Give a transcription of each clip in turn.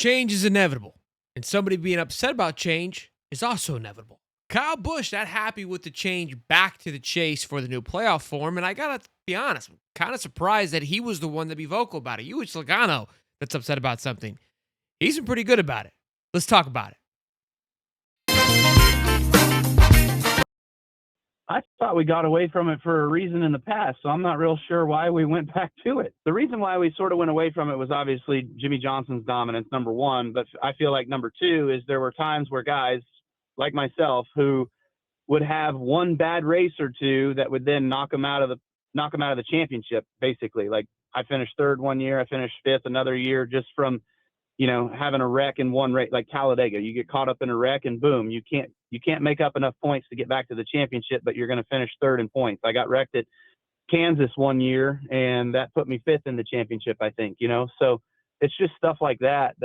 Change is inevitable, and somebody being upset about change is also inevitable. Kyle Busch not happy with the change back to the chase for the new playoff form, and I gotta be honest, I'm kind of surprised that he was the one to be vocal about it. It's Logano that's upset about something. He's been pretty good about it. Let's talk about it. I thought we got away from it for a reason in the past, so I'm not real sure why we went back to it. The reason why we sort of went away from it was obviously Jimmy Johnson's dominance, number one, but I feel like number two is there were times where guys like myself who would have one bad race or two that would then knock them out of the championship, basically. Like I finished third one year, I finished fifth another year just from having a wreck in one race, like Talladega. You get caught up in a wreck and boom, you can't make up enough points to get back to the championship, but you're going to finish third in points. I got wrecked at Kansas one year, and that put me fifth in the championship, I think, So it's just stuff like that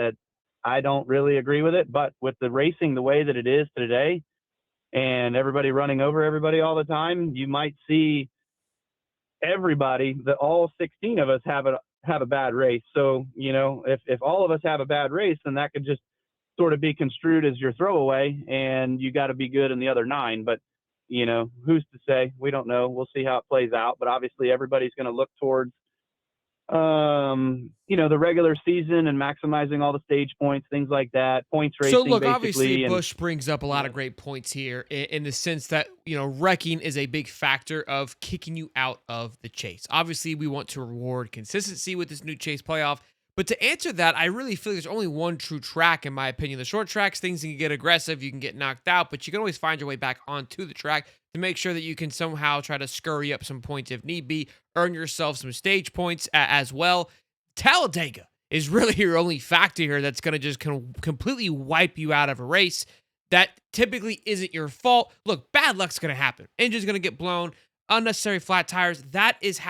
I don't really agree with it. But with the racing the way that it is today and everybody running over everybody all the time, you might see all 16 of us have a bad race. So, if all of us have a bad race, then that could just sort of be construed as your throwaway and you got to be good in the other 9. But, who's to say? We don't know. We'll see how it plays out. But obviously everybody's going to look towards, the regular season and maximizing all the stage points, things like that. Points racing, So, look, basically. obviously, Busch brings up a lot of great points here in the sense that, wrecking is a big factor of kicking you out of the chase. Obviously, we want to reward consistency with this new chase playoff. But to answer that, I really feel like there's only one true track, in my opinion. The short tracks, things can get aggressive, you can get knocked out, but you can always find your way back onto the track to make sure that you can somehow try to scurry up some points if need be, earn yourself some stage points as well. Talladega is really your only factor here that's going to just completely wipe you out of a race that typically isn't your fault. Look, bad luck's going to happen. Engine's going to get blown, unnecessary flat tires. That's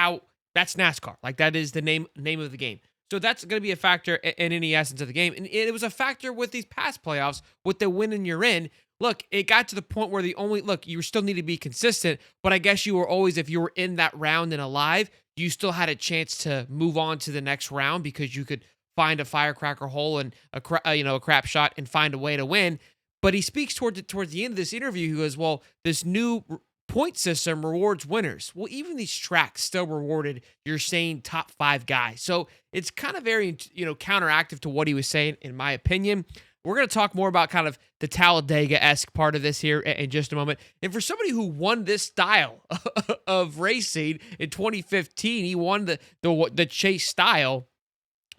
NASCAR. Like, that is the name of the game. So that's going to be a factor in any essence of the game. And it was a factor with these past playoffs, with the win and you're in. Look, it got to the point where you still need to be consistent, but I guess you were always, if you were in that round and alive, you still had a chance to move on to the next round because you could find a firecracker hole and a crap shot and find a way to win. But he speaks towards the end of this interview. He goes, well, this new point system rewards winners. Well, even these tracks still rewarded your same top 5 guys. So it's kind of very, counteractive to what he was saying, in my opinion. We're going to talk more about kind of the Talladega-esque part of this here in just a moment. And for somebody who won this style of racing in 2015, he won the chase style,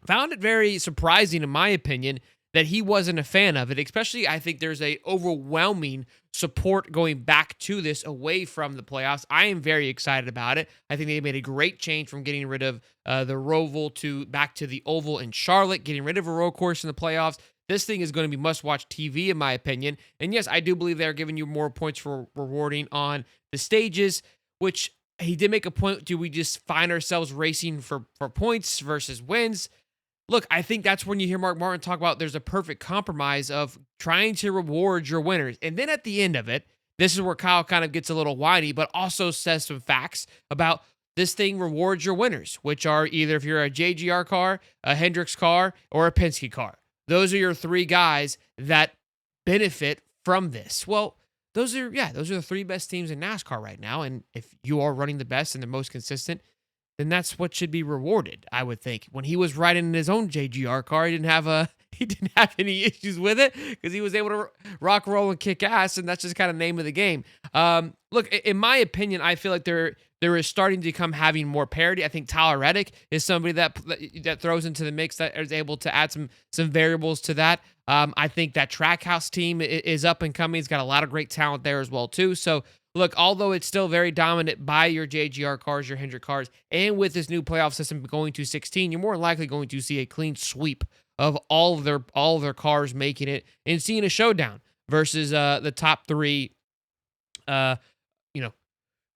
found it very surprising, in my opinion, that he wasn't a fan of it. Especially, I think there's a overwhelming support going back to this away from the playoffs. I am very excited about it. I think they made a great change from getting rid of the Roval to back to the Oval in Charlotte, getting rid of a road course in the playoffs. This thing is going to be must-watch TV, in my opinion. And yes, I do believe they're giving you more points for rewarding on the stages, which he did make a point. Do we just find ourselves racing for points versus wins? Look, I think that's when you hear Mark Martin talk about there's a perfect compromise of trying to reward your winners. And then at the end of it, this is where Kyle kind of gets a little whiny, but also says some facts about this thing rewards your winners, which are either if you're a JGR car, a Hendricks car, or a Penske car. Those are your 3 guys that benefit from this. Well, those are the 3 best teams in NASCAR right now. And if you are running the best and the most consistent, then that's what should be rewarded, I would think. When he was riding in his own JGR car, he didn't have any issues with it because he was able to rock, roll, and kick ass, and that's just kind of name of the game. Look, in my opinion, I feel like there is starting to become having more parity. I think Tyler Reddick is somebody that throws into the mix, that is able to add some variables to that. I think that Trackhouse team is up and coming. He's got a lot of great talent there as well too. So look, although it's still very dominant by your JGR cars, your Hendrick cars, and with this new playoff system going to 16, you're more likely going to see a clean sweep of all of their cars making it and seeing a showdown versus the top 3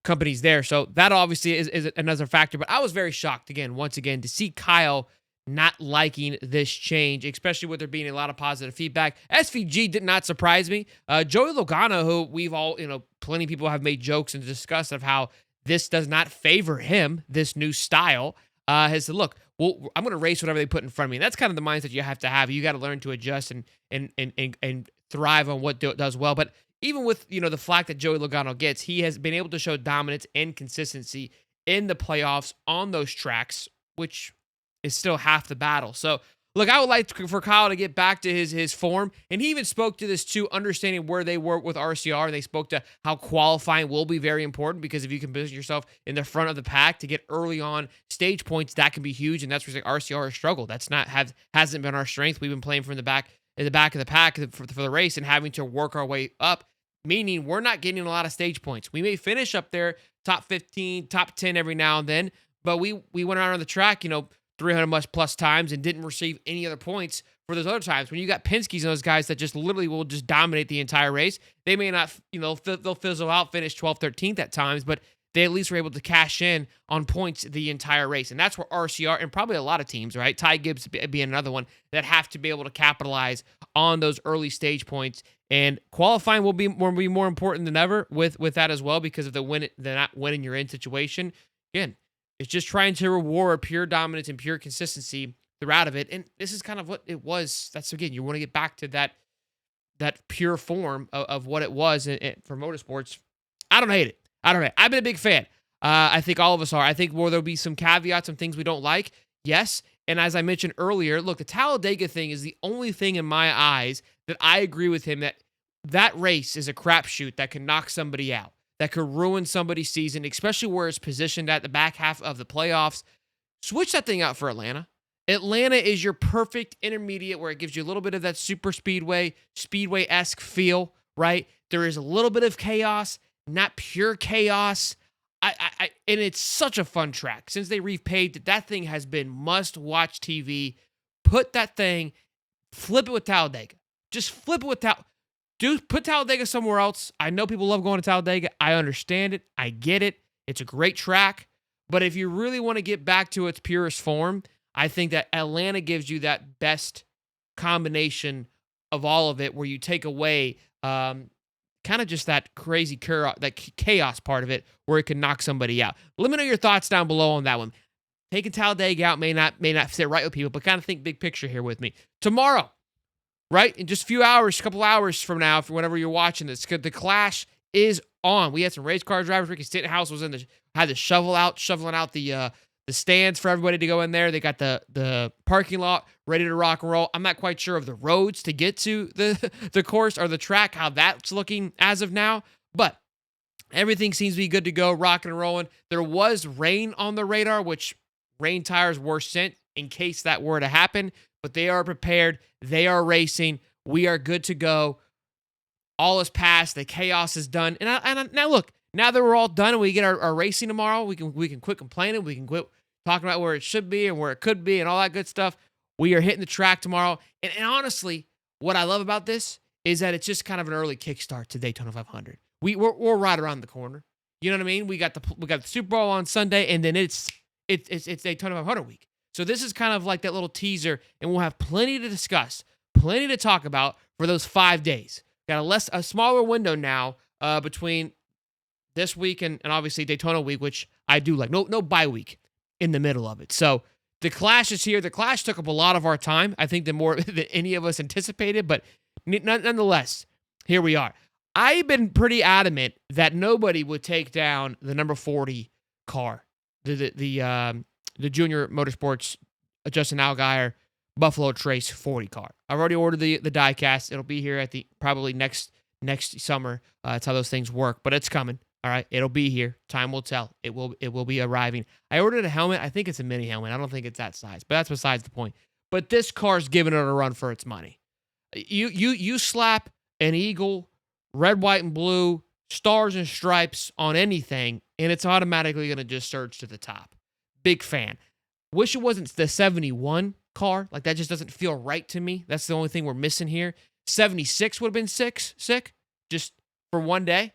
companies there. So that obviously is another factor. But I was very shocked once again, to see Kyle not liking this change, especially with there being a lot of positive feedback. SVG did not surprise me. Joey Logano, who we've all, plenty of people have made jokes and discussed of how this does not favor him, this new style, has said, look, I'm going to race whatever they put in front of me. And that's kind of the mindset you have to have. You got to learn to adjust and thrive on what does well. But even with the flack that Joey Logano gets, he has been able to show dominance and consistency in the playoffs on those tracks, which is still half the battle. So look, I would like for Kyle to get back to his form, and he even spoke to this too, understanding where they were with RCR, and they spoke to how qualifying will be very important, because if you can position yourself in the front of the pack to get early on stage points, that can be huge, and that's where RCR has struggled. That's hasn't been our strength. We've been playing from the back of the pack for the race and having to work our way up, meaning we're not getting a lot of stage points. We may finish up there, top 15, top 10 every now and then, but we went around on the track, 300 much plus times and didn't receive any other points for those other times. When you got Penske's and those guys that just literally will just dominate the entire race, they may not, they'll fizzle out, finish 12th, 13th at times, but they at least were able to cash in on points the entire race. And that's where RCR and probably a lot of teams, right? Ty Gibbs being another one, that have to be able to capitalize on those early stage points. And qualifying will be more important than ever with that as well, because of the not winning you're in situation. Again, it's just trying to reward pure dominance and pure consistency throughout of it. And this is kind of what it was. That's, again, you want to get back to that pure form of what it was for motorsports. I don't hate it. I've been a big fan. I think all of us are. I think there'll be some caveats, some things we don't like. Yes. And as I mentioned earlier, look, the Talladega thing is the only thing in my eyes that I agree with him that race is a crapshoot that can knock somebody out, that could ruin somebody's season, especially where it's positioned at the back half of the playoffs. Switch that thing out for Atlanta. Atlanta is your perfect intermediate where it gives you a little bit of that super speedway-esque feel, right? There is a little bit of chaos, not pure chaos. And it's such a fun track. Since they repaved it, that thing has been must-watch TV. Put that thing, flip it with Talladega. Just flip it with Talladega. Dude, put Talladega somewhere else. I know people love going to Talladega. I understand it. I get it. It's a great track. But if you really want to get back to its purest form, I think that Atlanta gives you that best combination of all of it, where you take away kind of just that crazy chaos part of it, where it can knock somebody out. Let me know your thoughts down below on that one. Taking Talladega out may not sit right with people, but kind of think big picture here with me. Tomorrow, right? In just a couple hours from now, for whenever you're watching this, the Clash is on. We had some race car drivers. Ricky Stenhouse was had the shoveling out the stands for everybody to go in there. They got the parking lot ready to rock and roll. I'm not quite sure of the roads to get to the course or the track, how that's looking as of now, but everything seems to be good to go, rocking and rolling. There was rain on the radar, which rain tires were sent in case that were to happen, but they are prepared. They are racing. We are good to go. All is past. The chaos is done. And now look, now that we're all done and we get our racing tomorrow, we can quit complaining. We can quit talking about where it should be and where it could be and all that good stuff. We are hitting the track tomorrow. And honestly, what I love about this is that it's just kind of an early kickstart to Daytona 500. We're right around the corner. You know what I mean? We got the Super Bowl on Sunday, and then it's Daytona 500 week. So this is kind of like that little teaser, and we'll have plenty to discuss, plenty to talk about for those 5 days. Got a smaller window now between this week and obviously Daytona week, which I do like. No bye week in the middle of it. So the Clash is here. The Clash took up a lot of our time, I think, the more than any of us anticipated, but nonetheless, here we are. I've been pretty adamant that nobody would take down the number 40 car, the Junior Motorsports Justin Allgaier Buffalo Trace 40 car. I've already ordered the diecast. It'll be here at probably next summer. That's how those things work, but it's coming. All right, it'll be here. Time will tell. It will be arriving. I ordered a helmet. I think it's a mini helmet. I don't think it's that size, but that's besides the point. But this car's giving it a run for its money. You slap an Eagle, red, white, and blue, stars and stripes on anything, and it's automatically going to just surge to the top. Big fan. Wish it wasn't the 71 car. Like, that just doesn't feel right to me. That's the only thing we're missing here. 76 would have been sick, just for one day.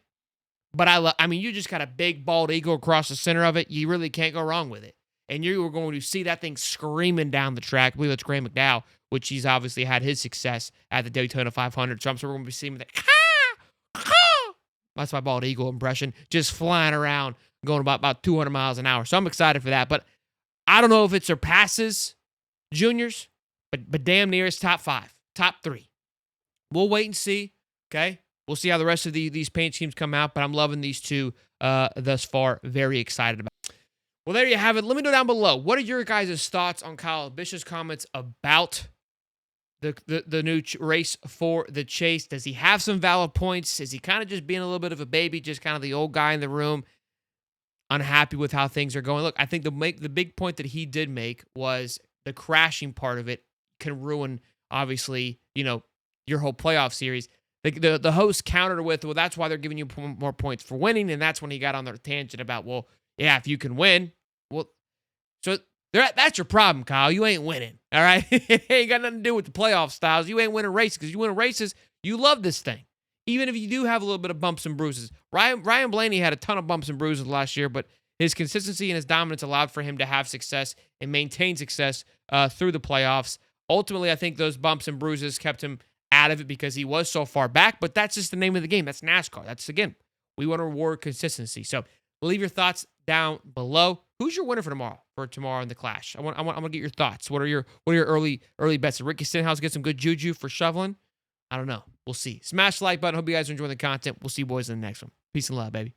But I mean, you just got a big bald eagle across the center of it. You really can't go wrong with it. And you were going to see that thing screaming down the track. I believe it's Graham McDowell, which he's obviously had his success at the Daytona 500. So I'm sure we're going to be seeing that. That's my bald eagle impression, just flying around, going about 200 miles an hour. So I'm excited for that. But I don't know if it surpasses Junior's, but damn near it's top 5, top 3. We'll wait and see. Okay. We'll see how the rest of these paint schemes come out, but I'm loving these two thus far. Very excited about it. Well, there you have it. Let me know down below. What are your guys' thoughts on Kyle Busch's comments about the new race for the Chase? Does he have some valid points? Is he kind of just being a little bit of a baby, just kind of the old guy in the room, unhappy with how things are going? Look, I think the big point that he did make was the crashing part of it can ruin, obviously, your whole playoff series. The host countered with, well, that's why they're giving you more points for winning, and that's when he got on their tangent about, well, yeah, if you can win, well, so that's your problem, Kyle. You ain't winning, all right? It ain't got nothing to do with the playoff styles. You ain't winning races because you win races, you love this thing. Even if you do have a little bit of bumps and bruises. Ryan Blaney had a ton of bumps and bruises last year, but his consistency and his dominance allowed for him to have success and maintain success through the playoffs. Ultimately, I think those bumps and bruises kept him out of it because he was so far back, but that's just the name of the game. That's NASCAR. That's, again, we want to reward consistency. So leave your thoughts down below. Who's your winner for tomorrow in the Clash? I'm gonna get your thoughts. What are your early bets? Did Ricky Stenhouse get some good juju for shoveling? I don't know. We'll see. Smash the like button. Hope you guys are enjoying the content. We'll see you boys in the next one. Peace and love, baby.